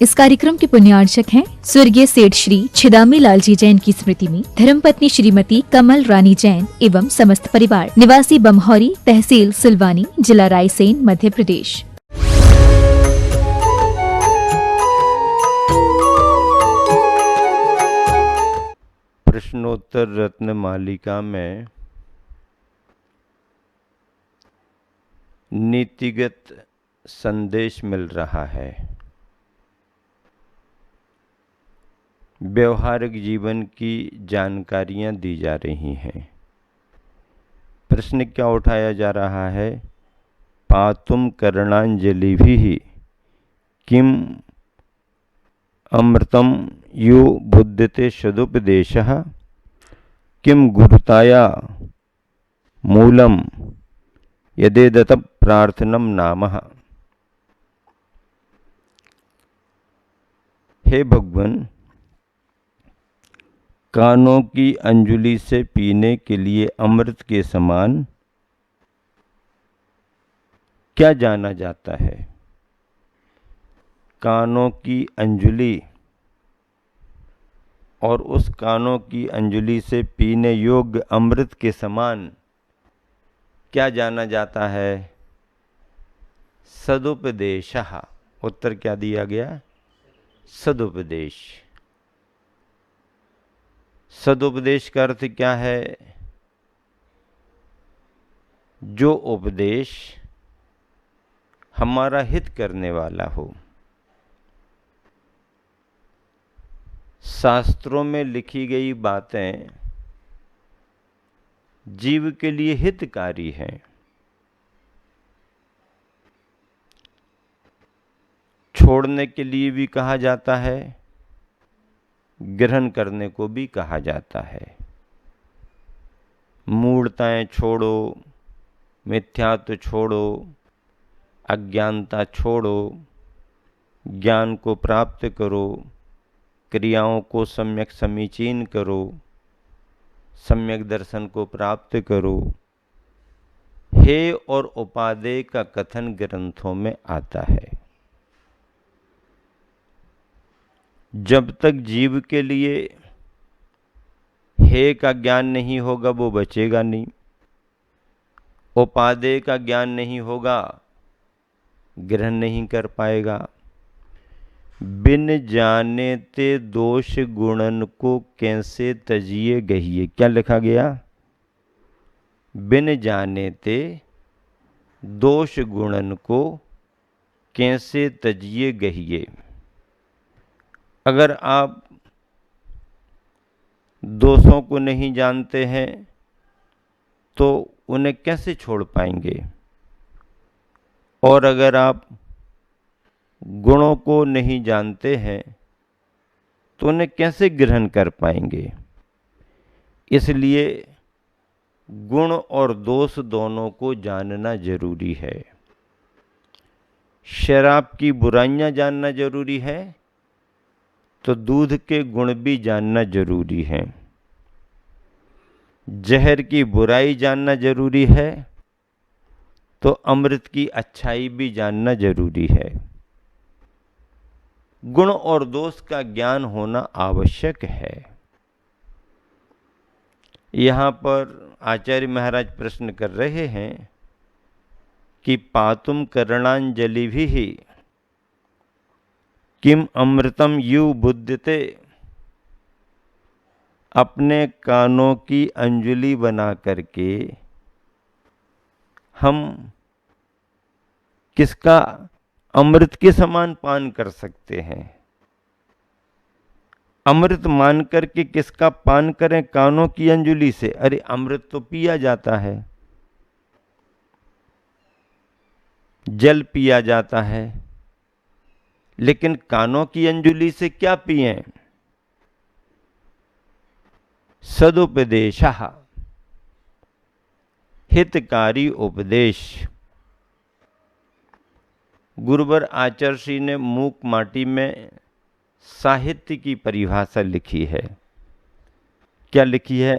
इस कार्यक्रम के पुण्यार्चक हैं स्वर्गीय सेठ श्री छिदामी लाल जी जैन की स्मृति में धर्मपत्नी श्रीमती कमल रानी जैन एवं समस्त परिवार, निवासी बमहौरी, तहसील सिलवानी, जिला रायसेन, मध्य प्रदेश। प्रश्नोत्तर रत्न मालिका में नीतिगत संदेश मिल रहा है। व्यवहारिक जीवन की जानकारियां दी जा रही हैं। प्रश्न क्या उठाया जा रहा है? पातुम करणांजलिभिः किम अमृतम यो बुध्यते सदुपदेशः किम गुरुताया मूलम यदेदत प्रार्थनम नामः। हे भगवान, कानों की अंजुलि से पीने के लिए अमृत के समान क्या जाना जाता है? कानों की अंजुलि और उस कानों की अंजुलि से पीने योग्य अमृत के समान क्या जाना जाता है? सदुपदेशः। उत्तर क्या दिया गया? सदुपदेश। सदुपदेश का अर्थ क्या है? जो उपदेश हमारा हित करने वाला हो। शास्त्रों में लिखी गई बातें जीव के लिए हितकारी हैं। छोड़ने के लिए भी कहा जाता है, ग्रहण करने को भी कहा जाता है। मूढ़ताएं छोड़ो, मिथ्यात्व छोड़ो, अज्ञानता छोड़ो, ज्ञान को प्राप्त करो, क्रियाओं को सम्यक समीचीन करो, सम्यक दर्शन को प्राप्त करो। हे और उपादेय का कथन ग्रंथों में आता है। जब तक जीव के लिए हे का ज्ञान नहीं होगा वो बचेगा नहीं। उपादेय का ज्ञान नहीं होगा, ग्रहण नहीं कर पाएगा। बिन जाने ते दोष गुणन को कैसे तजिए गहिए। क्या लिखा गया? बिन जाने ते दोष गुणन को कैसे तजिए गहिए। अगर आप दोषों को नहीं जानते हैं तो उन्हें कैसे छोड़ पाएंगे? और अगर आप गुणों को नहीं जानते हैं तो उन्हें कैसे ग्रहण कर पाएंगे? इसलिए गुण और दोष दोनों को जानना जरूरी है। शराब की बुराइयां जानना जरूरी है तो दूध के गुण भी जानना जरूरी है। जहर की बुराई जानना जरूरी है तो अमृत की अच्छाई भी जानना जरूरी है। गुण और दोष का ज्ञान होना आवश्यक है। यहाँ पर आचार्य महाराज प्रश्न कर रहे हैं कि पातुम करणांजलिभिः किम अमृतम यु बुध्यते। अपने कानों की अंजुलि बना करके हम किसका अमृत के समान पान कर सकते हैं? अमृत मान करके किसका पान करें? कानों की अंजुलि से। अरे अमृत तो पिया जाता है, जल पिया जाता है, लेकिन कानों की अंजुलि से क्या पिएं? सदुपदेशः, हितकारी उपदेश। गुरुवर आचार्य श्री ने मूक माटी में साहित्य की परिभाषा लिखी है। क्या लिखी है?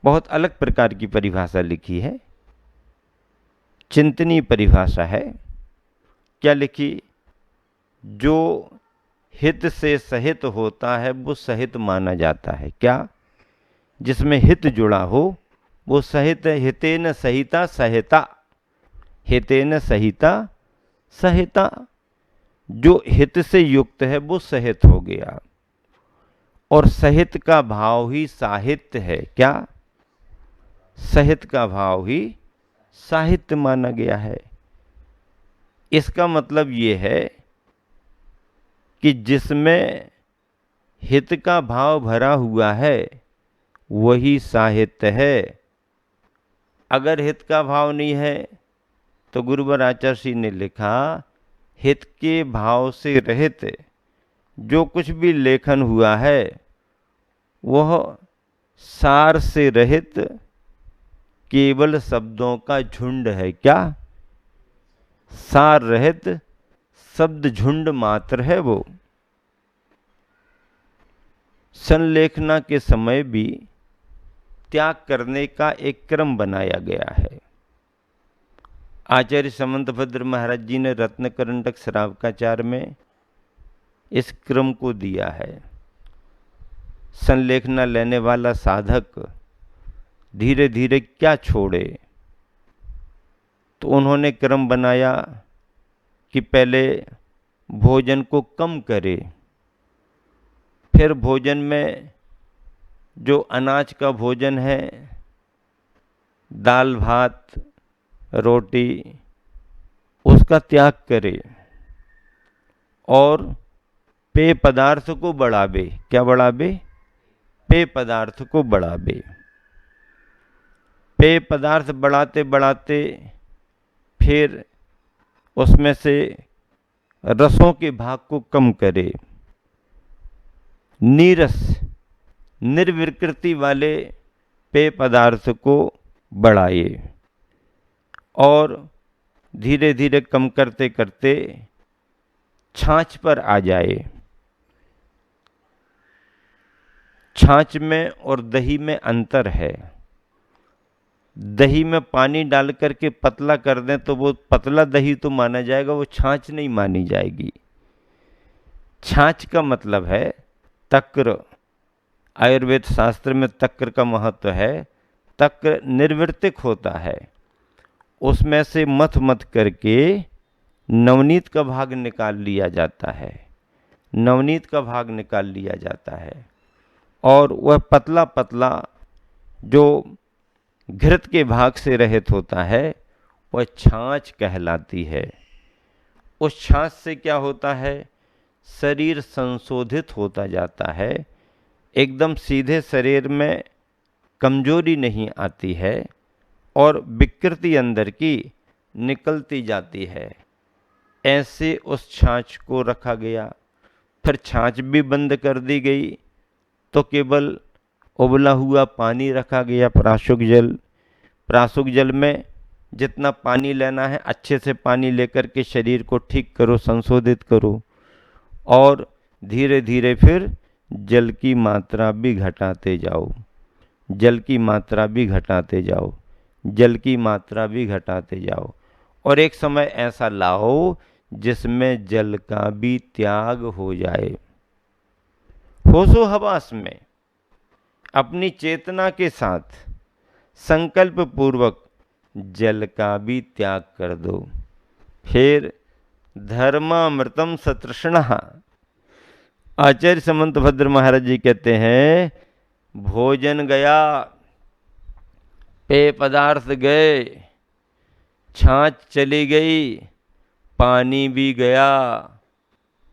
बहुत अलग प्रकार की परिभाषा लिखी है, चिंतनीय परिभाषा है। क्या लिखी? जो हित से सहित होता है वो सहित माना जाता है। क्या? जिसमें हित जुड़ा हो वो सहित है। हितेन सहिता सहिता, हितेन सहिता सहिता, जो हित से युक्त है वो सहित हो गया। और सहित का भाव ही साहित्य है। क्या? सहित का भाव ही साहित्य माना गया है। इसका मतलब ये है कि जिसमें हित का भाव भरा हुआ है वही साहित्य है। अगर हित का भाव नहीं है तो गुरुवर आचार्य श्री ने लिखा, हित के भाव से रहित जो कुछ भी लेखन हुआ है वह सार से रहित केवल शब्दों का झुंड है। क्या? सार रहित शब्द झुंड मात्र है वो। संलेखना के समय भी त्याग करने का एक क्रम बनाया गया है। आचार्य समंतभद्र महाराज जी ने रत्नकरंडक श्रावकाचार में इस क्रम को दिया है। संलेखना लेने वाला साधक धीरे धीरे क्या छोड़े, तो उन्होंने क्रम बनाया कि पहले भोजन को कम करे, फिर भोजन में जो अनाज का भोजन है, दाल भात रोटी, उसका त्याग करे और पेय पदार्थ को बढ़ावे। क्या बढ़ावे? पेय पदार्थ को बढ़ावे। पेय पदार्थ बढ़ाते बढ़ाते फिर उसमें से रसों के भाग को कम करे। नीरस निर्विकृति वाले पेय पदार्थ को बढ़ाए और धीरे धीरे कम करते करते छाछ पर आ जाए। छाछ में और दही में अंतर है। दही में पानी डाल करके पतला कर दें तो वो पतला दही तो माना जाएगा, वो छाछ नहीं मानी जाएगी। छाछ का मतलब है तक्र। आयुर्वेद शास्त्र में तक्र का महत्व है। तक्र निर्वर्तिक होता है, उसमें से मथ मथ करके नवनीत का भाग निकाल लिया जाता है। नवनीत का भाग निकाल लिया जाता है और वह पतला पतला जो घृत के भाग से रहित होता है वह छाछ कहलाती है। उस छाछ से क्या होता है? शरीर संशोधित होता जाता है। एकदम सीधे शरीर में कमजोरी नहीं आती है और विकृति अंदर की निकलती जाती है। ऐसे उस छाछ को रखा गया। फिर छाछ भी बंद कर दी गई तो केवल उबला हुआ पानी रखा गया, प्राशुक जल। प्राशुक जल में जितना पानी लेना है अच्छे से पानी लेकर के शरीर को ठीक करो, संशोधित करो और धीरे धीरे फिर जल की मात्रा भी घटाते जाओ। जल की मात्रा भी घटाते जाओ। जल की मात्रा भी घटाते जाओ और एक समय ऐसा लाओ जिसमें जल का भी त्याग हो जाए। होशो हवास में अपनी चेतना के साथ संकल्प पूर्वक जल का भी त्याग कर दो। फिर धर्मामृतम सतृष्णा। आचार्य समंतभद्र महाराज जी कहते हैं, भोजन गया, पेय पदार्थ गए, छाछ चली गई, पानी भी गया।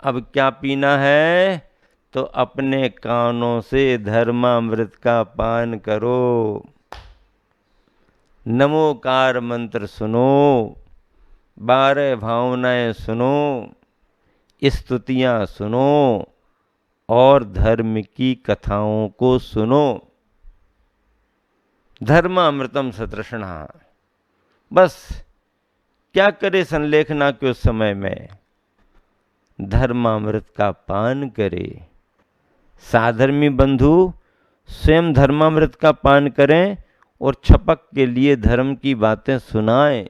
अब क्या पीना है? तो अपने कानों से धर्मामृत का पान करो। नमोकार मंत्र सुनो, 12 भावनाएं सुनो, स्तुतियां सुनो और धर्म की कथाओं को सुनो। धर्मामृतम सतृष्णा। बस क्या करे संलेखना के उस समय में? धर्मामृत का पान करे। साधर्मी बंधु स्वयं धर्मामृत का पान करें और छपक के लिए धर्म की बातें सुनाएं।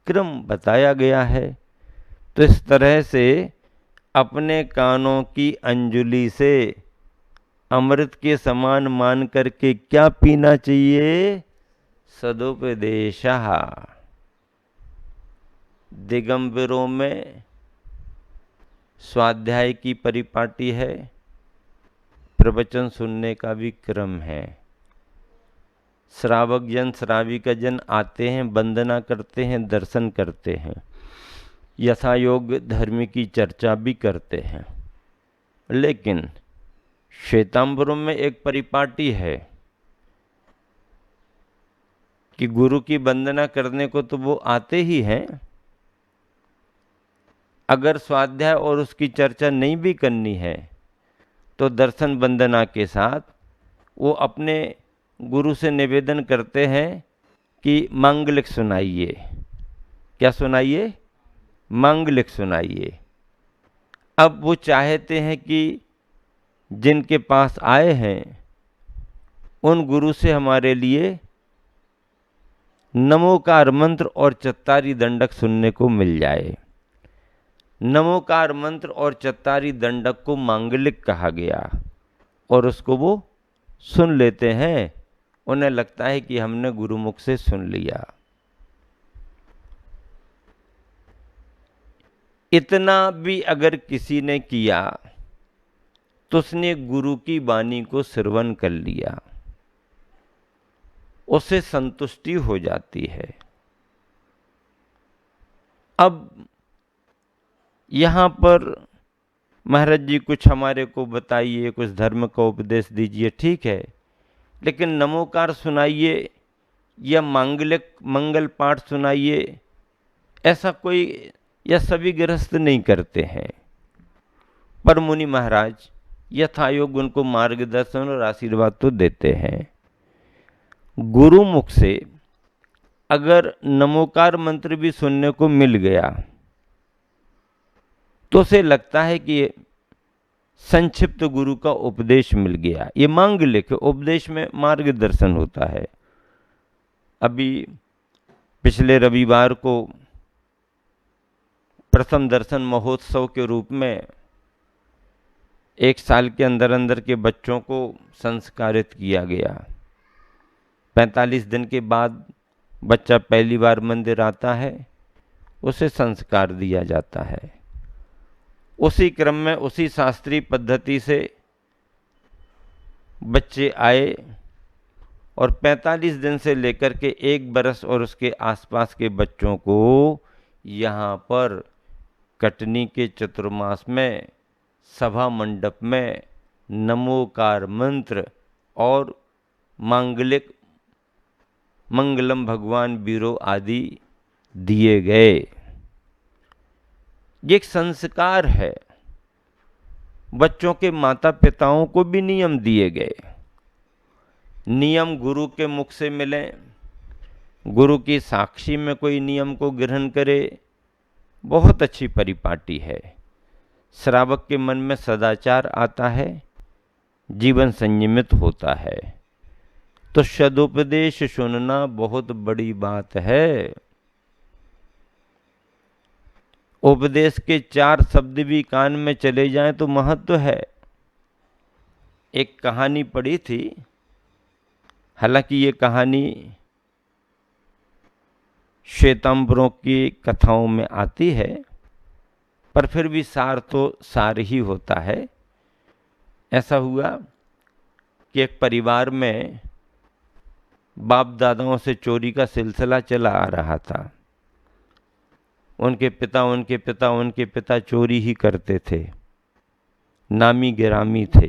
क्रम बताया गया है। तो इस तरह से अपने कानों की अंजुलि से अमृत के समान मान करके क्या पीना चाहिए? सदुपदेशः। दिगंबरों में स्वाध्याय की परिपाटी है, प्रवचन सुनने का भी क्रम है। श्रावक जन श्राविका जन आते हैं, वंदना करते हैं, दर्शन करते हैं, यथायोग्य धर्म की चर्चा भी करते हैं। लेकिन श्वेतांबरों में एक परिपाटी है कि गुरु की वंदना करने को तो वो आते ही हैं, अगर स्वाध्याय और उसकी चर्चा नहीं भी करनी है तो दर्शन वंदना के साथ वो अपने गुरु से निवेदन करते हैं कि मांगलिक सुनाइए। क्या सुनाइए? मांगलिक सुनाइए। अब वो चाहते हैं कि जिनके पास आए हैं उन गुरु से हमारे लिए नमोकार मंत्र और चत्तारी दंडक सुनने को मिल जाए। नमोकार मंत्र और चत्तारी दंडक को मांगलिक कहा गया और उसको वो सुन लेते हैं। उन्हें लगता है कि हमने गुरुमुख से सुन लिया। इतना भी अगर किसी ने किया तो उसने गुरु की वाणी को श्रवण कर लिया, उसे संतुष्टि हो जाती है। अब यहाँ पर महाराज जी कुछ हमारे को बताइए, कुछ धर्म का उपदेश दीजिए, ठीक है, लेकिन नमोकार सुनाइए या मांगलिक मंगल पाठ सुनाइए, ऐसा कोई या सभी गृहस्थ नहीं करते हैं। पर मुनि महाराज यथायोग उनको मार्गदर्शन और आशीर्वाद तो देते हैं। गुरु मुख से अगर नमोकार मंत्र भी सुनने को मिल गया तो उसे लगता है कि संक्षिप्त गुरु का उपदेश मिल गया। ये मांगलिक उपदेश में मार्गदर्शन होता है। अभी पिछले रविवार को प्रथम दर्शन महोत्सव के रूप में 1 साल के अंदर अंदर के बच्चों को संस्कारित किया गया। 45 दिन के बाद बच्चा पहली बार मंदिर आता है, उसे संस्कार दिया जाता है। उसी क्रम में उसी शास्त्रीय पद्धति से बच्चे आए और 45 दिन से लेकर के 1 बरस और उसके आसपास के बच्चों को यहाँ पर कटनी के चतुर्मास में सभा मंडप में नमोकार मंत्र और मांगलिक मंगलम भगवान बीरो आदि दिए गए। ये एक संस्कार है। बच्चों के माता पिताओं को भी नियम दिए गए। नियम गुरु के मुख से मिले, गुरु की साक्षी में कोई नियम को ग्रहण करे, बहुत अच्छी परिपाटी है। श्रावक के मन में सदाचार आता है, जीवन संयमित होता है। तो सदुपदेश सुनना बहुत बड़ी बात है। उपदेश के 4 शब्द भी कान में चले जाएं तो महत्व है। एक कहानी पढ़ी थी, हालांकि ये कहानी श्वेतांबरों की कथाओं में आती है, पर फिर भी सार तो सार ही होता है। ऐसा हुआ कि एक परिवार में बाप दादाओं से चोरी का सिलसिला चला आ रहा था। उनके पिता चोरी ही करते थे, नामी गिरामी थे।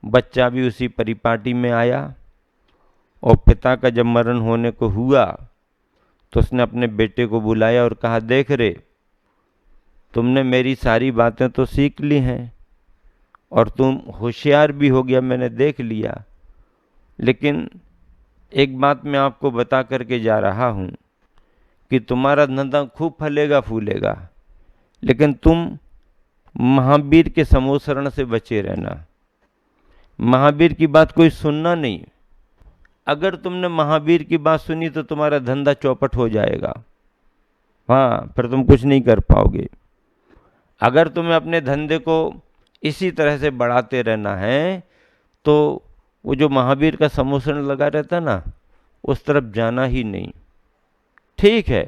बच्चा भी उसी परिपाटी में आया और पिता का जब मरण होने को हुआ तो उसने अपने बेटे को बुलाया और कहा, देख रे, तुमने मेरी सारी बातें तो सीख ली हैं और तुम होशियार भी हो गया, मैंने देख लिया, लेकिन एक बात मैं आपको बता करके जा रहा हूँ कि तुम्हारा धंधा खूब फलेगा फूलेगा, लेकिन तुम महावीर के समोसरण से बचे रहना। महावीर की बात कोई सुनना नहीं। अगर तुमने महावीर की बात सुनी तो तुम्हारा धंधा चौपट हो जाएगा। हाँ, फिर तुम कुछ नहीं कर पाओगे। अगर तुम्हें अपने धंधे को इसी तरह से बढ़ाते रहना है तो वो जो महावीर का सम्मोहन लगा रहता ना, उस तरफ जाना ही नहीं। ठीक है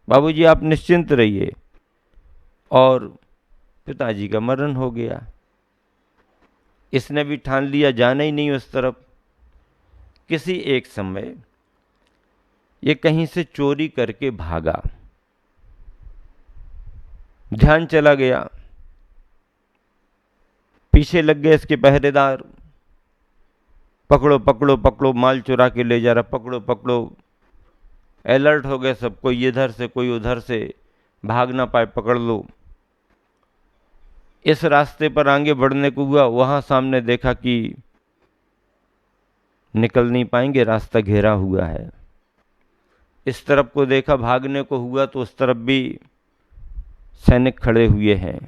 बाबूजी, आप निश्चिंत रहिए। और पिताजी का मरण हो गया। इसने भी ठान लिया जाना ही नहीं उस तरफ। किसी एक समय ये कहीं से चोरी करके भागा, ध्यान चला गया, पीछे लग गए इसके पहरेदार, पकड़ो पकड़ो पकड़ो, माल चुरा के ले जा रहा, पकड़ो पकड़ो। अलर्ट हो गए सब, कोई इधर से कोई उधर से, भाग ना पाए, पकड़ लो। इस रास्ते पर आगे बढ़ने को हुआ, वहां सामने देखा कि निकल नहीं पाएंगे, रास्ता घेरा हुआ है। इस तरफ को देखा, भागने को हुआ तो उस तरफ भी सैनिक खड़े हुए हैं।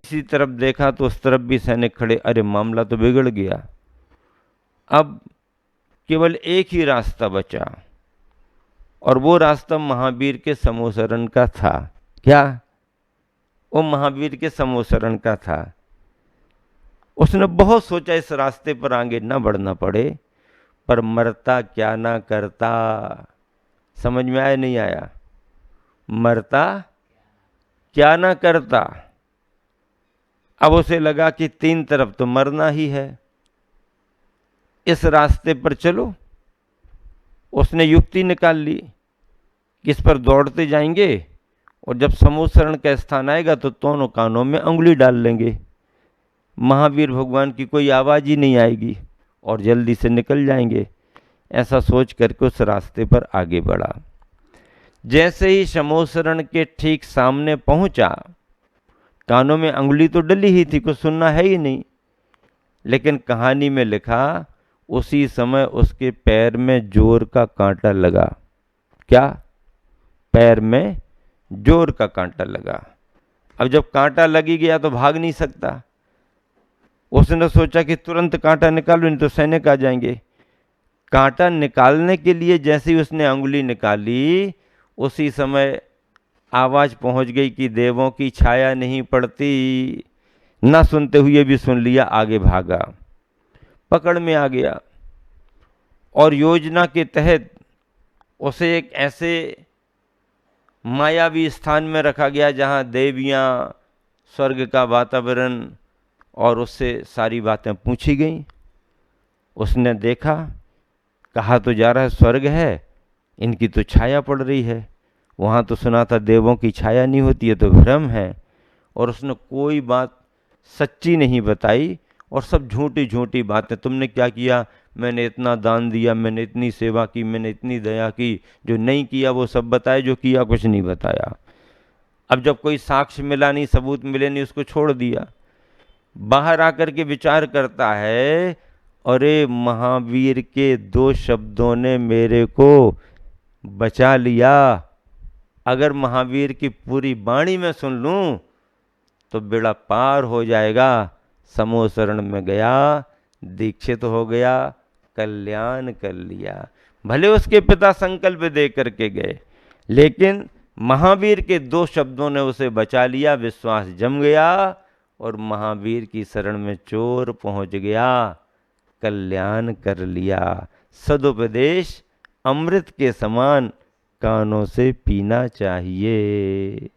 इसी तरफ देखा तो उस तरफ भी सैनिक खड़े। अरे मामला तो बिगड़ गया। अब केवल एक ही रास्ता बचा, और वो रास्ता महावीर के सम्मोहन का था। क्या? वो महावीर के सम्मोहन का था। उसने बहुत सोचा इस रास्ते पर आगे न बढ़ना पड़े, पर मरता क्या ना करता। समझ में आया नहीं आया? मरता क्या ना करता। अब उसे लगा कि तीन तरफ तो मरना ही है, इस रास्ते पर चलो। उसने युक्ति निकाल ली कि इस पर दौड़ते जाएंगे, और जब सम्मोहन का स्थान आएगा तो दोनों कानों में उंगली डाल लेंगे, महावीर भगवान की कोई आवाज ही नहीं आएगी, और जल्दी से निकल जाएंगे। ऐसा सोच करके उस रास्ते पर आगे बढ़ा। जैसे ही सम्मोहन के ठीक सामने पहुंचा, कानों में अंगुली तो डली ही थी, कुछ सुनना है ही नहीं, लेकिन कहानी में लिखा उसी समय उसके पैर में जोर का कांटा लगा। क्या? पैर में जोर का कांटा लगा। अब जब कांटा लगी गया तो भाग नहीं सकता। उसने सोचा कि तुरंत कांटा निकालो, नहीं तो सैनिक आ जाएंगे। कांटा निकालने के लिए जैसे ही उसने अंगुली निकाली, उसी समय आवाज पहुंच गई कि देवों की छाया नहीं पड़ती। ना सुनते हुए भी सुन लिया, आगे भागा, पकड़ में आ गया। और योजना के तहत उसे एक ऐसे मायावी स्थान में रखा गया जहां देवियां, स्वर्ग का वातावरण, और उससे सारी बातें पूछी गईं। उसने देखा, कहा तो जा रहा है स्वर्ग है, इनकी तो छाया पड़ रही है। वहाँ तो सुना था देवों की छाया नहीं होती है, तो भ्रम है। और उसने कोई बात सच्ची नहीं बताई, और सब झूठी झूठी बातें। तुमने क्या किया? मैंने इतना दान दिया, मैंने इतनी सेवा की, मैंने इतनी दया की। जो नहीं किया वो सब बताए, जो किया कुछ नहीं बताया। अब जब कोई साक्ष्य मिला नहीं, सबूत मिले नहीं, उसको छोड़ दिया। बाहर आकर के विचार करता है, अरे महावीर के 2 शब्दों ने मेरे को बचा लिया। अगर महावीर की पूरी वाणी में सुन लूं तो बेड़ा पार हो जाएगा। सम्मोहन में गया, दीक्षित हो गया, कल्याण कर लिया। भले उसके पिता संकल्प दे करके गए, लेकिन महावीर के 2 शब्दों ने उसे बचा लिया। विश्वास जम गया, और महावीर की शरण में चोर पहुंच गया, कल्याण कर लिया। सदुपदेश अमृत के समान कानों से पीना चाहिए।